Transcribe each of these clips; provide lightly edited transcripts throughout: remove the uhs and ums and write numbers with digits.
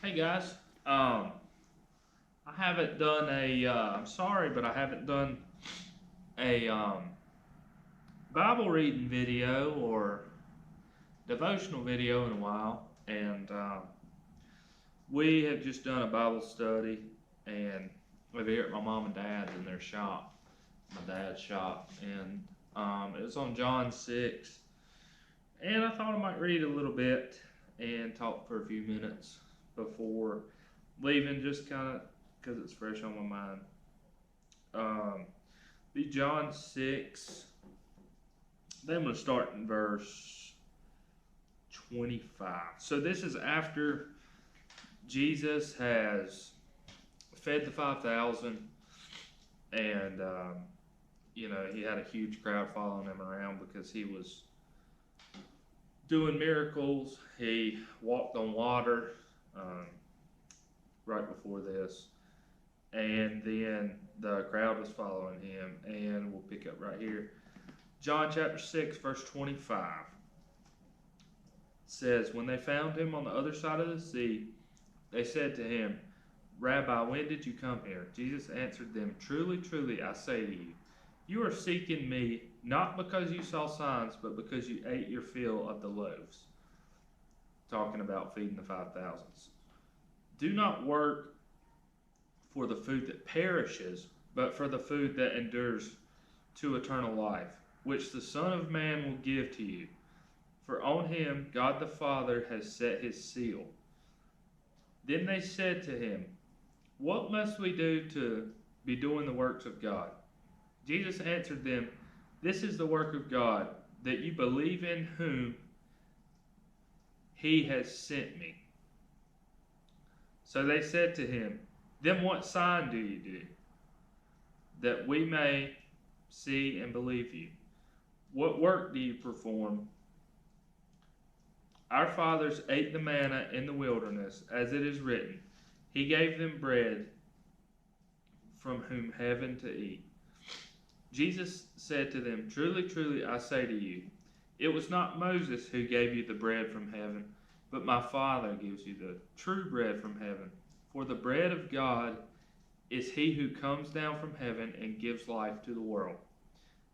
Hey guys, I haven't done I'm sorry, but I haven't done a Bible reading video or devotional video in a while, and we have just done a Bible study, and over here at my mom and dad's in their shop, my dad's shop, and it was on John 6, and I thought I might read a little bit and talk for a few minutes before leaving, just kind of because it's fresh on my mind. Um, be John 6. Then I'm going to start in verse 25. So this is after Jesus has fed the 5,000, and he had a huge crowd following him around because he was doing miracles. He walked on water right before this, and then the crowd was following him. And we'll pick up right here. John chapter 6, verse 25 says, "When they found him on the other side of the sea, they said to him, 'Rabbi, when did you come here?' Jesus answered them, 'Truly, truly, I say to you, you are seeking me not because you saw signs, but because you ate your fill of the loaves.'" Talking about feeding the 5,000s. "Do not work for the food that perishes, but for the food that endures to eternal life, which the Son of Man will give to you. For on him God the Father has set his seal." Then they said to him, "What must we do to be doing the works of God?" Jesus answered them, "This is the work of God, that you believe in whom he has sent me." So they said to him, "Then what sign do you do, that we may see and believe you? What work do you perform? Our fathers ate the manna in the wilderness, as it is written, He gave them bread from whom heaven to eat." Jesus said to them, "Truly, truly, I say to you, it was not Moses who gave you the bread from heaven, but my Father gives you the true bread from heaven. For the bread of God is he who comes down from heaven and gives life to the world."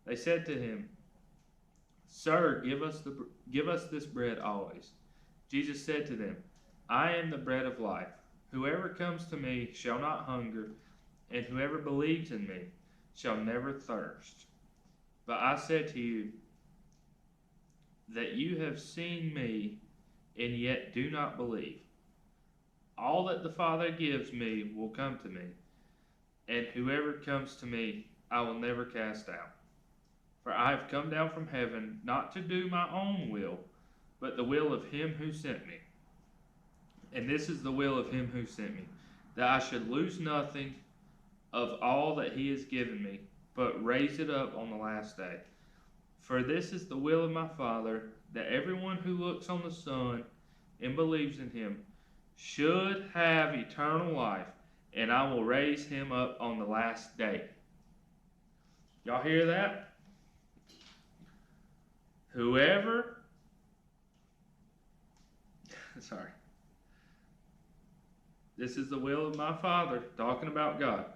They said to him, "Sir, give us this bread always." Jesus said to them, "I am the bread of life. Whoever comes to me shall not hunger, and whoever believes in me shall never thirst. But I said to you that you have seen me, and yet do not believe. All that the Father gives me will come to me, and whoever comes to me I will never cast out. For I have come down from heaven not to do my own will, but the will of him who sent me. And this is the will of him who sent me, that I should lose nothing of all that he has given me, but raise it up on the last day. For this is the will of my Father, that everyone who looks on the Son and believes in him should have eternal life, and I will raise him up on the last day." Y'all hear that? Whoever, sorry, this is the will of my Father, talking about God.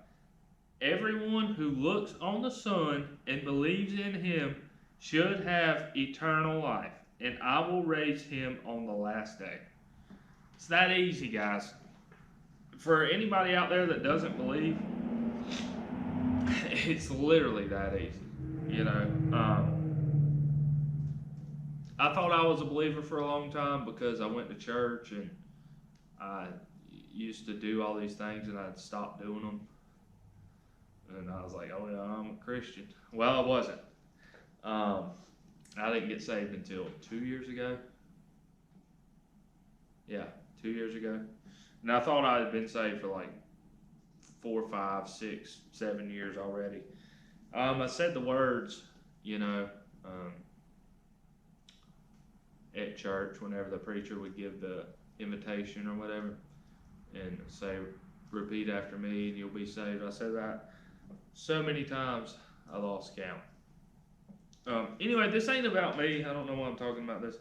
Everyone who looks on the Son and believes in him should have eternal life, and I will raise him on the last day. It's that easy, guys. For anybody out there that doesn't believe, it's literally that easy. You know, I thought I was a believer for a long time because I went to church and I used to do all these things and I'd stopped doing them. And I was like, "Oh yeah, I'm a Christian." Well, I wasn't. Um, I didn't get saved until 2 years ago. Yeah, 2 years ago. And I thought I had been saved for like 4, 5, 6, 7 years already. I said the words, you know, um, at church whenever the preacher would give the invitation or whatever and say, "Repeat after me and you'll be saved." I said that so many times I lost count. Anyway, this ain't about me. I don't know why I'm talking about this.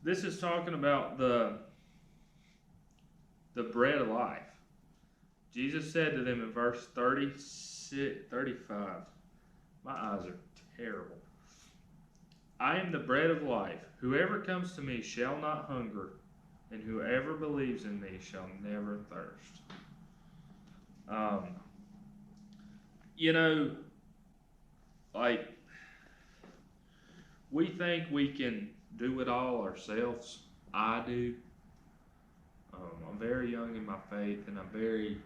This is talking about the bread of life. Jesus said to them in verse 35, my eyes are terrible. I am the bread of life. Whoever comes to me shall not hunger, and whoever believes in me shall never thirst. You know, like, we think we can do it all ourselves. I do. I'm very young in my faith, and I'm very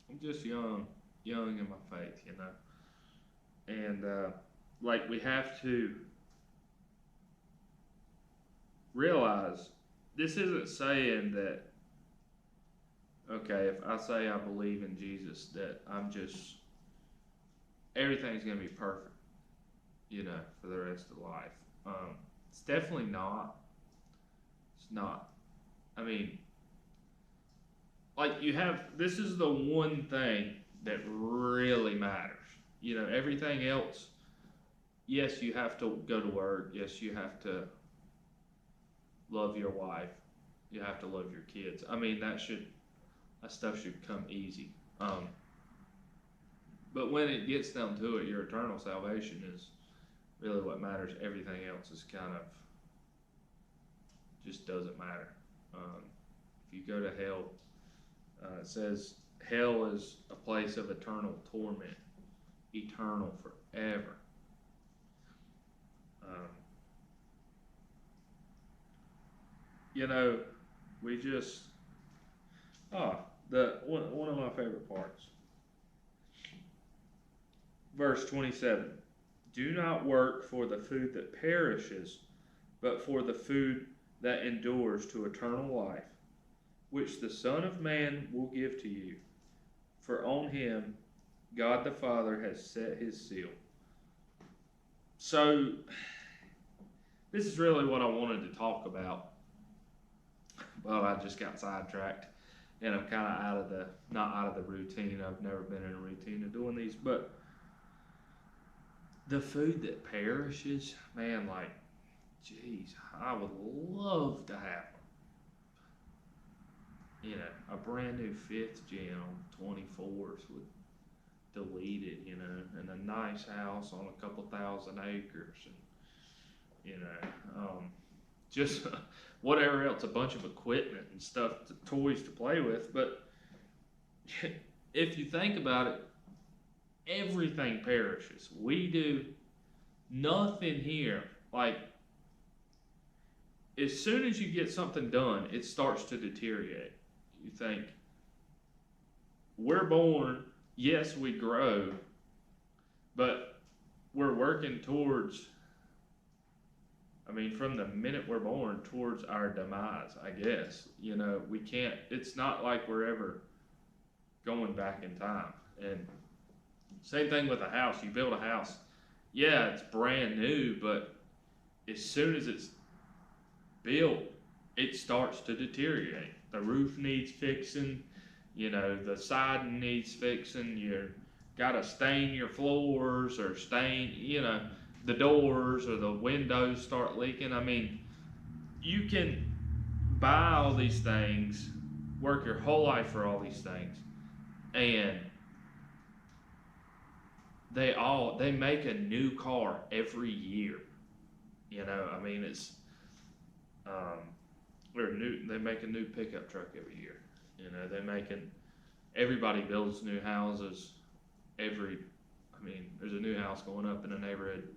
I'm just young in my faith, you know. And like, we have to realize this isn't saying that, okay, if I say I believe in Jesus, that everything's going to be perfect, you know, for the rest of life. It's definitely not. It's not. I mean, like, this is the one thing that really matters. You know, everything else, yes, you have to go to work. Yes, you have to love your wife. You have to love your kids. I mean, that stuff should come easy. But when it gets down to it, your eternal salvation is really what matters. Everything else is kind of just doesn't matter. If you go to hell, it says hell is a place of eternal torment, eternal forever. You know, we just one of my favorite parts. Verse 27. Do not work for the food that perishes, but for the food that endures to eternal life, which the Son of Man will give to you. For on him God the Father has set his seal. So, this is really what I wanted to talk about. Well, I just got sidetracked, and I'm kind of not out of the routine. I've never been in a routine of doing these, but the food that perishes, man, like, geez, I would love to have, you know, a brand new 5th gen 24s with deleted, you know, and a nice house on a couple thousand acres, and, you know, just whatever else, a bunch of equipment and stuff, toys to play with. But if you think about it, everything perishes. We do nothing here. Like, as soon as you get something done, it starts to deteriorate. You think, we're born, yes, we grow, but we're working towards, I mean, from the minute we're born, towards our demise, I guess. You know, we can't, it's not like we're ever going back in time. And same thing with a house. You build a house, yeah, it's brand new, but as soon as it's built, it starts to deteriorate. The roof needs fixing, you know, the siding needs fixing, you gotta stain your floors, or stain, you know, the doors or the windows start leaking. I mean, you can buy all these things, work your whole life for all these things, and they make a new car every year. You know, I mean, it's they make a new pickup truck every year. You know, everybody builds new houses I mean, there's a new house going up in the neighborhood,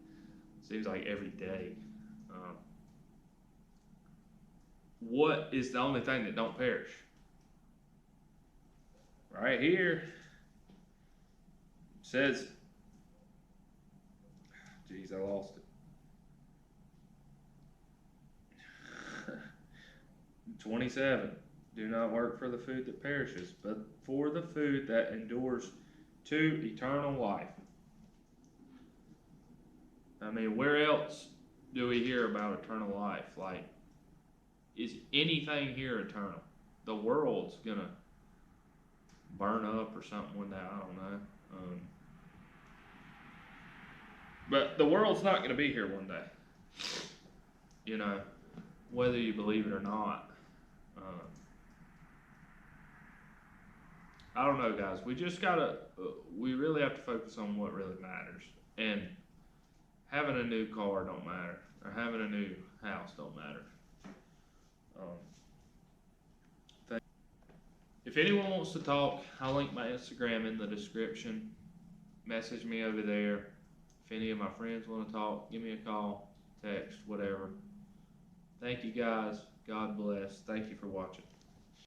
seems like every day. What is the only thing that don't perish? Right here, it says, geez, I lost it. 27. Do not work for the food that perishes, but for the food that endures to eternal life. I mean, where else do we hear about eternal life? Like, is anything here eternal? The world's gonna burn up or something one day, I don't know. But the world's not gonna be here one day. You know, whether you believe it or not. I don't know, guys. We just gotta, we really have to focus on what really matters. And having a new car don't matter, or having a new house don't matter. Um, if anyone wants to talk, I'll link my Instagram in the description. Message me over there. If any of my friends want to talk, give me a call, text, whatever. Thank you, guys. God bless. Thank you for watching.